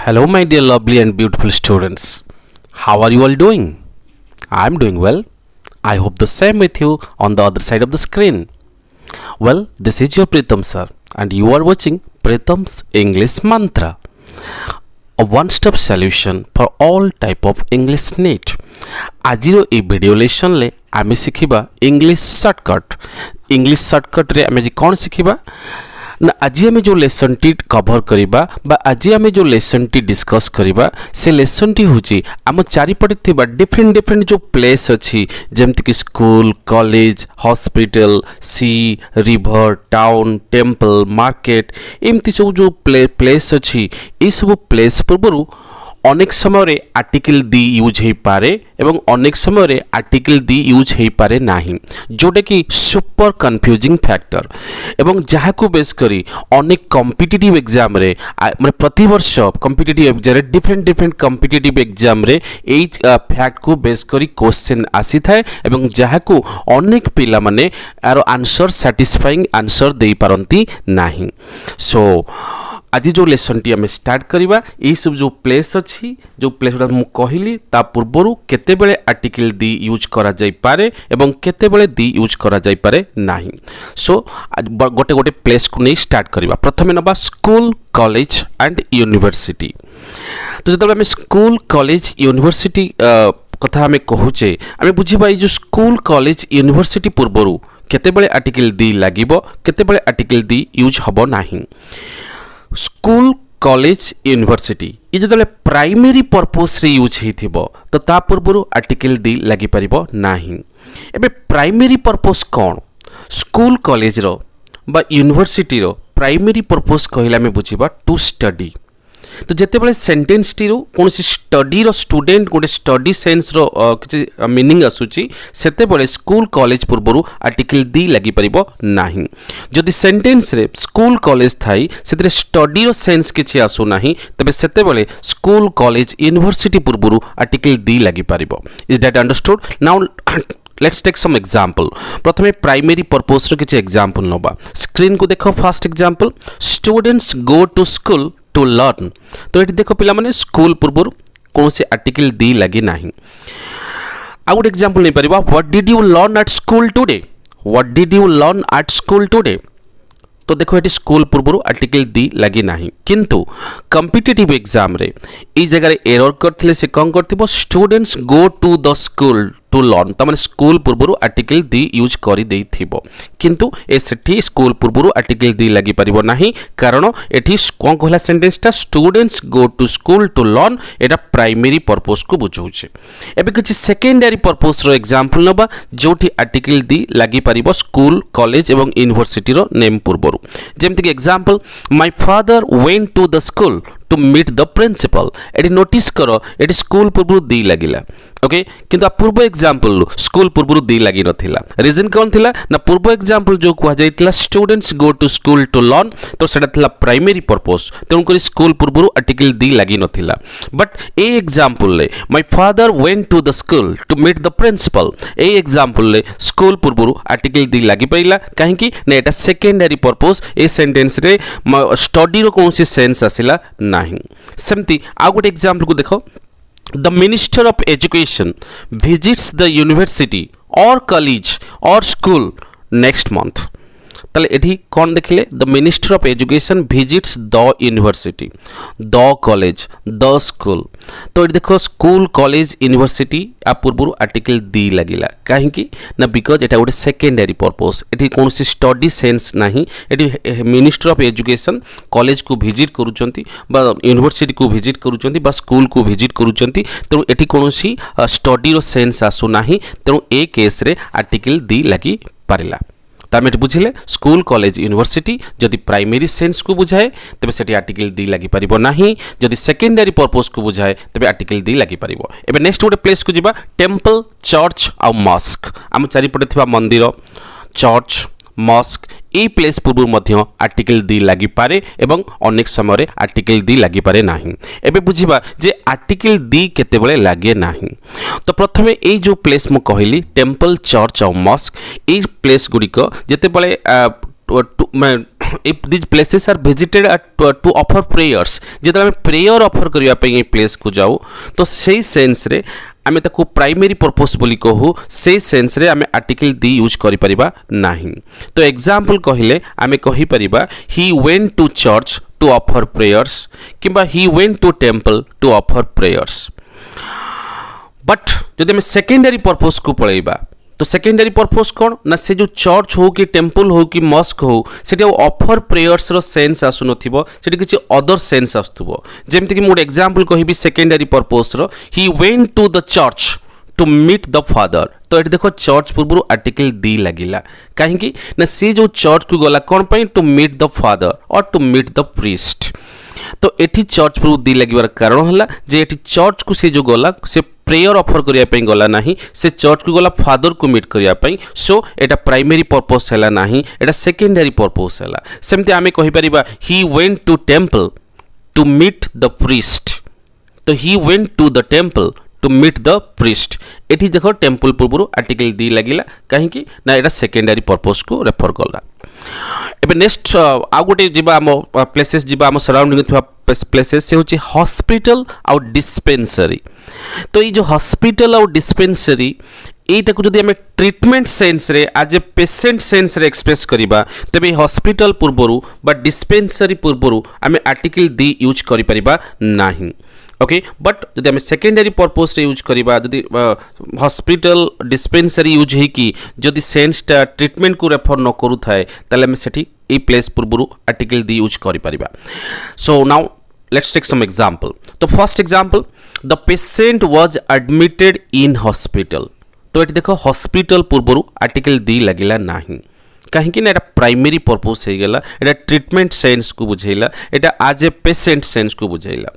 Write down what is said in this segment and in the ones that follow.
Hello, my dear lovely and beautiful students. How are you all doing? I'm doing well. I hope the same with you on the other side of the screen. Well, this is your Pritham sir, and you are watching Pritham's English Mantra, a one-stop solution for all type of English need. आजिरो ए video lesson ले आमे सिखिबा English shortcut रे आमे कोन सिखिबा ना आज आम जो लेसन टी कभर करिबा बा आज आम जो लेसन टी डिस्कस करिबा से लेसन टी होची आम चारिपटे थिबा डिफरेंट जो प्लेस अच्छी जेमति कि स्कूल कॉलेज हॉस्पिटल सी रिवर टाउन टेम्पल मार्केट एमती सब जो प्लेस अच्छी ये सब प्लेस पूर्व अनेक समय आर्टिकल दी यूज हो पारे एवं अनेक समय आर्टिकल दी यूज हो पारे नाही जोटा कि सुपर कन्फ्यूजिंग फैक्टर एवं जहाँ को बेस करी अनेक कॉम्पिटिटिव एग्जाम रे माने प्रति वर्ष कॉम्पिटिटिव एग्जाम रे डिफरेंट कॉम्पिटिटिव एग्जाम रे एई फैक्ट को बेस करी क्वेश्चन आसी थाए एवं जहाँ को अनेक पिला माने आरो आंसर सैटिस्फाइंग आंसर दे पारंती नाही सो आज जो लेसन टी आम स्टार्ट करवा यही सब जो प्लेस अच्छी जो प्लेस मुझे कहली ता पूर्वर केते बेले आर्टिकल दी यूज करा जाई पारे एवं केते बेले दी यूज करा जाई पारे नाही सो गोटे गोटे प्लेस को नहीं स्टार्ट करवा प्रथम नबा स्कूल कॉलेज एंड यूनिवर्सिटी तो जब आम स्कूल कॉलेज यूनिवर्सिटी कथा आम कहूचे आम बुझा जो स्कूल कॉलेज यूनिवर्सिटी पूर्वर केते बेले आर्टिकल दी लागिबो केते बेले आर्टिकल दी यूज हबो नाही स्कूल कॉलेज यूनिवर्सिटी ये जो प्राइमरी पर्पस रे यूज हो तो ता पूर्व आर्टिकल दी लगी पारिबो नाही एबे प्राइमरी पर्पस कौन स्कूल कॉलेज रो बा यूनिवर्सिटी रो प्राइमरी पर्पस कहला में बुझिबा टू स्टडी तो जिते बड़े सेंटेंस टी कौन स्टडी रो स्टूडेंट गोटे स्टडी सेन्स रो किसी मीनिंग आसूची सेते बड़े स्कूल कॉलेज पूर्वर आर्टिकल दी लगी पारिबो नाही जदि सेंटेंस रे स्कूल कॉलेज थाई सेते स्टडी रो सेन्स किछि आसु नाही तबे सेते बड़े स्कूल कॉलेज यूनिवर्सिटी पूर्वर आर्टिकल दी लगी पारिबो is that understood now let's take some example प्रथमे प्राइमरी पर्पस रो किछि एग्जांपल नबा स्क्रीन को देखो first example students go to school to learn तो ये देख पिला माने स्कूल पूर्व कौन से आर्टिकल दी लगी नाही आ गुड एग्जांपल नहीं परिबा what did you learn at school today what did you learn at school today तो देखो ये स्कूल पूर्व आर्टिकल दी लगी नाही किंतु कॉम्पिटिटिव एग्जाम रे ई जगह एरर करथिले से कौन करथिबो students go to the school to learn तो माने स्कूल पूर्व आर्टिकल दी यूज करी देई थिबो किंतु ए सेठी स्कूल पूर्व आर्टिकल दी लगी परिबो नाही कारण एठी कोन कहला सेंटेंस ता students go to school to learn एटा प्राइमरी पर्पस को बुझौछे एबे किछि सेकेंडरी पर्पस रो एग्जांपल नबा जोठी आर्टिकल दी लगी परिबो स्कूल कॉलेज एवं यूनिवर्सिटी रो नेम पूर्व जेमति कि example my father went to the school to meet the principal एटी नोटिस करो एटी स्कूल पूर्व दी लगिला ओके किंतु पूर्व एग्जांपल स्कूल पूर्व दी लगी नथिला रीजन कौन थिला ना पूर्व एग्जांपल जो कुआ जाइतिला students go to school to learn तो सेटा थिला प्राइमरी पर्पस तेणु करी स्कूल पूर्व आर्टिकल दी लगी नथिला बट ए एग्जांपल ले my father went to the school to meet the principal ए एग्जांपल ले स्कूल पूर्व आर्टिकल दी लगी पाइला काहे कि ना एटा सेकेंडरी पर्पस ए सेंटेंस रे स्टडी रो कोनसी सेंस आसिला नाही सेमती आ गुड एग्जांपल को देखो The Minister of Education visits the university or college or school next month. ताले एठी कौन देखिले the minister of education visits the university the college the school तो ये देखो स्कूल कॉलेज यूनिवर्सिटी आ पूर्व आर्टिकल दी लगिला काहे कि ना बिकॉज एटा गोटे सेकेंडरी पर्पस एठी कौन सी स्टडी सेंस नाही एठी मिनिस्टर ऑफ एजुकेशन कॉलेज को विजिट करूचंती बा यूनिवर्सिटी को विजिट करूचंती बा स्कूल को विजिट करूचंती तेणु एठी कौन सी स्टडी रो सेंस आसु नाही तेणु ए केस रे आर्टिकल दी लगी पारिला तामें बुझिले स्कूल कॉलेज यूनिवर्सिटी जदि प्राइमरी सेंस को बुझाए तबे सेठी आर्टिकल दी लगी परिबो नाही जदि सेकेंडरी पर्पस को बुझाए तबे आर्टिकल दी लगी परिबो एबे नेक्स्ट गोटे प्लेस को जिबा टेम्पल चर्च आ मस्क आम चारिपटे थिबा मंदिर चर्च मस्क ए प्लेस पूर्व मध्य आर्टिकल दी लगी पारे एवं अनेक समय आर्टिकल दी लगी पारे नाही एबे बुझिबा जे आर्टिकल दी केते बेले लागे नाही तो प्रथमे ए जो प्लेस मु कहली टेम्पल चर्च और मस्क ए प्लेस गुडी को जेते बेले if these places are visited to offer prayers जेतले हम प्रेयर ऑफर करिया पे ये प्लेस को जाऊ तो सेही सेंस रे आमे ताको प्राइमरी पर्पस बोली कहू से सेंस रे आमे आर्टिकल दी यूज करि परिबा नाही तो एग्जांपल कहिले आमे कहि परिबा he went to church to offer prayers किबा he went to temple to offer prayers but जदि आमे सेकेंडरी पर्पस को पळैबा तो सेकेंडरी पर्पस कौन ना से जो चर्च हो कि टेम्पल हो कि मस्क हो से ऑफर प्रेयर्स रो सेंस आसु नथिबो सेठी किछि अदर सेंस आस्तुबो जेमति कि मोड एग्जांपल कहिबी सेकेंडरी पर्पस रो he went to the church to meet the father तो ये देखो चर्च पूर्व आर्टिकल दी लगिला कहीं ना से जो चर्च को गला कौन पाई टू मीट द फादर और टू मीट द प्रीस्ट तो एठी चर्च पूर्व दी लगिबार कारण हला जे एठी चर्च को से जो गला से प्रेयर ऑफर करिया पई गला नाही से चर्च को गला फादर को मीट करिया पई सो एटा प्राइमरी पर्पस हला नाही एटा सेकेंडरी पर्पस हला सेमते आमे कहि परिबा he went to temple to meet the priest तो he went to the temple to meet the priest एठी देखो टेंपल पूर्व आर्टिकल दी लगिला कहीं ना एटा सेकेंडरी पर्पस को रेफर कला एबे नेक्स्ट आ गोटे जिबा हम प्लेसेस जिबा हम सराउंडिंग थवा प्लेसेस से होची हॉस्पिटल और डिस्पेंसरी तो ये जो हॉस्पिटल और डिस्पेंसरी एटा को जदि हमें ट्रीटमेंट सेंस रे आज ए पेशेंट सेंस रे एक्सप्रेस करिबा तबे हॉस्पिटल पूर्वरु बा डिस्पेंसरी पूर्वरु हमें आर्टिकल दी यूज करि परिबा नाही ओके बट जदि हमें सेकेंडरी पर्पस रे यूज करिबा जदि हॉस्पिटल डिस्पेंसरी यूज हे कि जदि सेंस टा ट्रीटमेंट को रेफर न करू थाए तले हमें सेठी ए प्लेस पूर्वरु आर्टिकल दी यूज करि परिबा so now let's take some example तो first example the patient was admitted in hospital तो ये देखो हॉस्पिटल पूर्वरु आर्टिकल दी लगिला नाही कहीं ना प्राइमरी पर्पस हो गला एटा ट्रीटमेंट सेंस को बुझेला एटा आज ए पेशेंट सेंस को बुझेला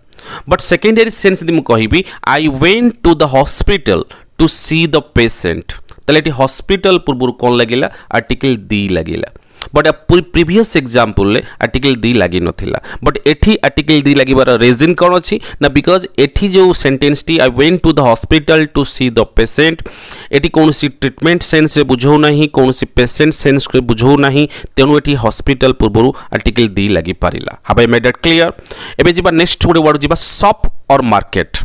बट सेकेंडरी सेंस यदि कहबी I went to the hospital to see the patient तले हॉस्पिटल पूर्व कौन लगिला आर्टिकल दी लगिला बट प्रीवियस एग्जांपल ले आर्टिकल दी लगी नथिला बट एठी आर्टिकल दी लगिबार रीजन कौन अछि ना बिकॉज एठी जो सेंटेंस टी I went to the hospital to see the patient एठी कोनसी ट्रीटमेंट सेंस रे बुझौ नाही कोनसी पेशेंट सेंस रे बुझौ नाही तेनु एठी हॉस्पिटल पूर्वरु आर्टिकल दी लगी पारिला हाव आई मेड इट क्लियर एबे जिबा नेक्स्ट गोटे वर्ड जिबा शॉप और मार्केट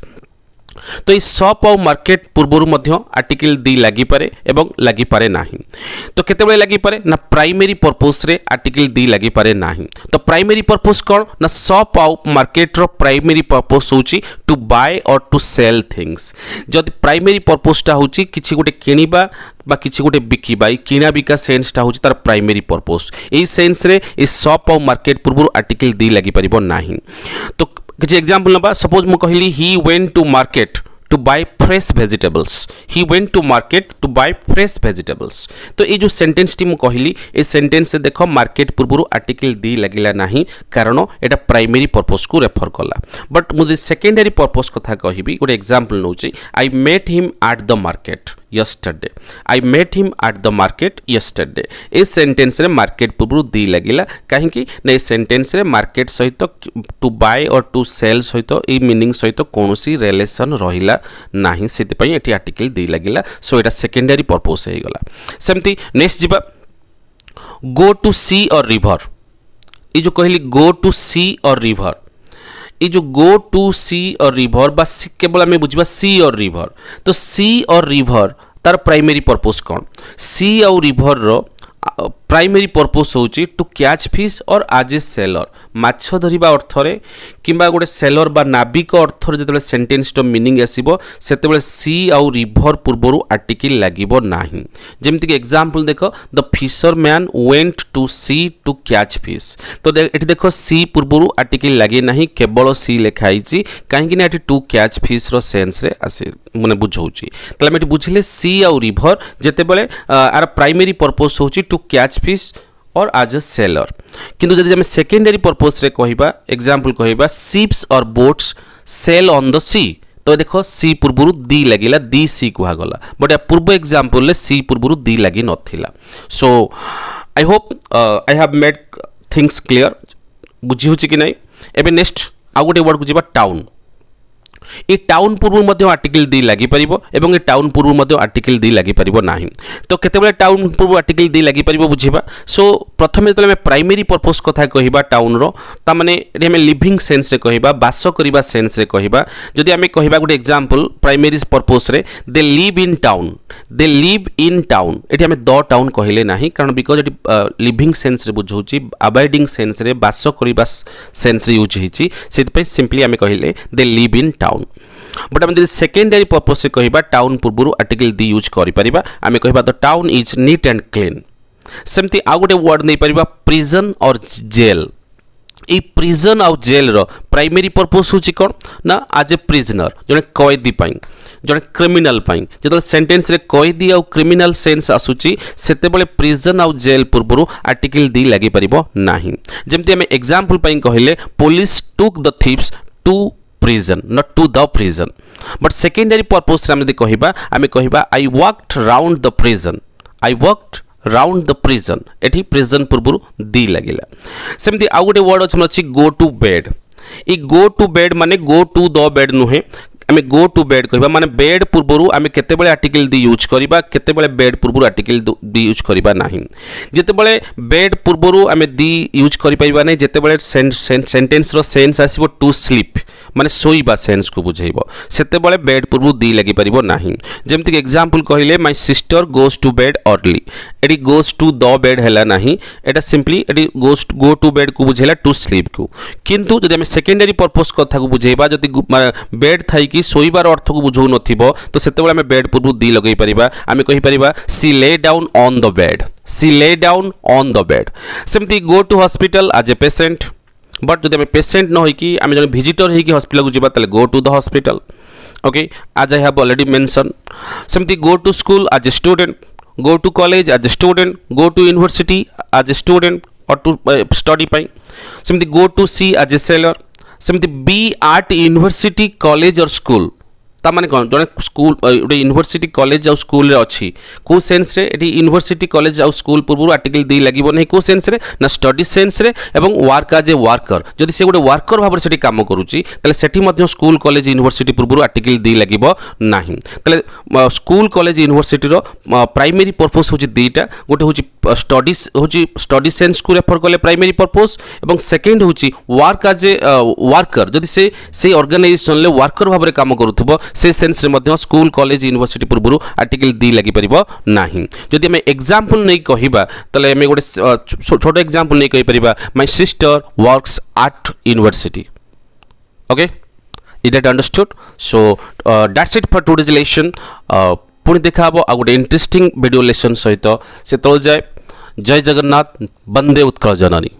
तो ये शॉप और मार्केट पूर्वरु मध्य आर्टिकल दी लगी पारे एवं लगी पारे नाही तो केतेबेले लगी पारे ना प्राइमरी पर्पस रे आर्टिकल दी लगी पारे नाही तो प्राइमरी पर्पस कौन ना शॉप और मार्केट रो प्राइमरी पर्पस होची टू बाय और टू सेल थिंग्स जदि प्राइमरी पर्पस टा होची किछि गोटे किनिबा बा किछि गोटे बिकिबा किना बिका सेंस टा होची तार प्राइमरी पर्पस एई सेंस रे ए शॉप और मार्केट पूर्वरु आर्टिकल दी लगी परिबो नाही तो किसी एग्जांपल नबा सपोज मु कहली he went to market to buy fresh vegetables he went to market to buy fresh vegetables तो ये जो सेंटेंस टी मु कहली ए सेंटेंस से देखो मार्केट पूर्वरु आर्टिकल दी लगिला नाही कारण एटा प्राइमरी पर्पस को रेफर कला बट मुझे सेकेंडरी पर्पस कथा कहबी गोटे एग्जांपल नउची I met him at the market yesterday I met him at the market yesterday ए सेंटेंस रे मार्केट पूर्व दी लगिला कहीं ना सेंटेंस रे मार्केट सहित टू बाय और टू सेल सहित ए मीनिंग सहित कोनोसी रिलेशन रहिला नाही सेति पई eighty article the लगिला so Etah secondary purpose हे गला सेमती नेक्स्ट जिबा गो टू सी और रिवर ए जो कहली गो टू सी और रिवर ये जो गो टू सी और रिवर बा केवल आम बुझा सी और रिवर तो सी और रिवर तार प्राइमरी पर्पस कौन सी or river row primary purpose होची टू कैच फिश और आज ए सेलर माछ धरिबा अर्थरे किंबा गोटे सेलर बा नाविक अर्थरे जतबे सेंटेंस तो meaning आसीबो सेतबे C or river पूर्वरु article लागिबो नाही जेमति कि एग्जांपल देखो the fisherman went to sea to catch fish तो एठी देखो सी पूर्वरु आर्टिकल लागे नाही केवल सी लेखाइची काहेकि ना एठी टू कैच फिश रो सेंस रे आसे माने बुझौची तले एठी बुझिले सी और रिवर जेतेबेले आर प्राइमरी पर्पस होची टू कैच फिश और आज ए सेलर किंतु जदि हम सेकेंडरी पर्पस रे कहिबा एग्जांपल कहिबा शिप्स और बोट्स सेल ऑन द सी तो देखो सी पूर्वरु दी लगिला दी सी कुहा गला बट पूर्व एग्जांपल ले सी पूर्वरु दी लगी नथिला so I hope I have made things clear बुझी होची कि नै एबे नेक्स्ट आ गोटे वर्ड को जिबा टाउन ए टाउन पूर्व मध्य आर्टिकल दी लगी परिबो एवं ए टाउन पूर्व मध्य आर्टिकल दी लगी परिबो नाही तो केतेबेले टाउन पूर्व आर्टिकल दी लगी परिबो बुझिबा सो प्रथम जेतले हम प्राइमरी पर्पस कथा कहिबा टाउन रो ता माने एठी हम लिविंग सेंस रे कहिबा बास करिबा सेंस रे कहिबा जदि हम कहिबा गुटे एग्जांपल प्राइमरी पर्पस रे दे लिव इन टाउन एठी हम द टाउन कहिले नाही कारण बिकॉज एठी लिविंग सेंस रे बुझौची अबाइडिंग सेंस रे बास करिबा सेंस रे यूज हिची सेति पे सिंपली हम कहिले they live in town but आम सेकेंडरी पर्पस से कहिबा टाउन पूर्व आर्टिकल दी यूज करि परिबा आम कहिबा the town is neat and clean सेमती आ गोटे वर्ड नहीं परिबा प्रिजन और जेल ए प्रिजन आउ जेल रो प्राइमरी पर्पस होची कोन ना आज ए प्रिजनर जने कैदी पई जने क्रिमिनल पई जतो सेंटेंस रे कैदी आउ क्रिमिनल सेंस आसुची सेते बेले प्रिजन आउ जेल पूर्वरु आर्टिकल दी लागि परिबो नाही जेमती हम एग्जांपल पई कहिले police took the thieves to prison not to the prison but secondary purpose रे हम यदि कहिबा आमे कहिबा I walked round the prison एठी prison पूर्वरु दी लागिला सेमती आ गोटे वर्ड अछि go to bed A go to bed माने go to the bed नुहे आमे गो टू बेड कहबा माने बेड पूर्वरु आमे केते बेले आर्टिकल दी यूज करिबा केते बेले बेड पूर्वरु आर्टिकल दी यूज करिबा नाही जेते बेले बेड पूर्वरु आमे दी यूज करि पाइबा नै जेते बेले सेंटेंस रो सेंस आसीबो टू स्लीप माने सोइबा सेंस को बुझाइबो सेते बेले बेड पूर्वरु दी लागि परिबो नाही जेमति एग्जांपल कहिले my sister goes to bed early एडी गोस टू द बेड हैला नाही एटा सिंपली एडी गो टू बेड को बुझैला टू स्लीप को किंतु जदि हम सेकेंडरी पर्पस कथा को बुझाइबा जदि बेड थाई कि सोइबार अर्थ को बुझौ नथिबो तो सेते बेले हम बेड पूर्व दी लगै परिबा आमे कहि परिबा सी lay down on the bed सेमती go to hospital as a patient but जदि हम पेशेंट न होई कि आमे जने विजिटर होई कि हॉस्पिटल को जिबा तले go to the hospital okay as I have already mention सेमती go to school as a student go to college as a student go to university as a student और टू स्टडी पई सेमती go to sea as a sailor सेमती बी आर्ट university college और school ता माने कोन जने स्कूल उडे यूनिवर्सिटी कॉलेज और स्कूल रे अछि को सेंस रे एटी यूनिवर्सिटी कॉलेज और स्कूल पूर्व आर्टिकल दी लागिबो नै को सेंस रे ना स्टडी सेंस रे एवं वर्क एज ए वर्कर जदि से गुटे वर्कर भाबर सेठी काम करूची तले सेठी मध्य स्कूल कॉलेज यूनिवर्सिटी पूर्व आर्टिकल दी लागिबो नाही तले स्कूल कॉलेज यूनिवर्सिटी रो प्राइमरी पर्पस होची दीटा गोटे होची स्टडी सेंस को रेफर करले प्राइमरी पर्पस एवं सेकंड होची वर्क एज ए वर्कर जदि से ऑर्गेनाइजेशन ले वर्कर भाबरे काम करूथबो से सेंस रे मध्य स्कूल कॉलेज यूनिवर्सिटी पूर्व आर्टिकल दी लागि परिबो नाही जदि हम एग्जांपल नै कहिबा तले हम गोटे छोटो एग्जांपल नै कहि परिबा my sister works at university okay is that understood so that's it for today's lesson पुणी देखा हबो आ गोटे इंटरेस्टिंग वीडियो लेसन सहित से तळ जाय जय जगन्नाथ वंदे उत्कल जननी।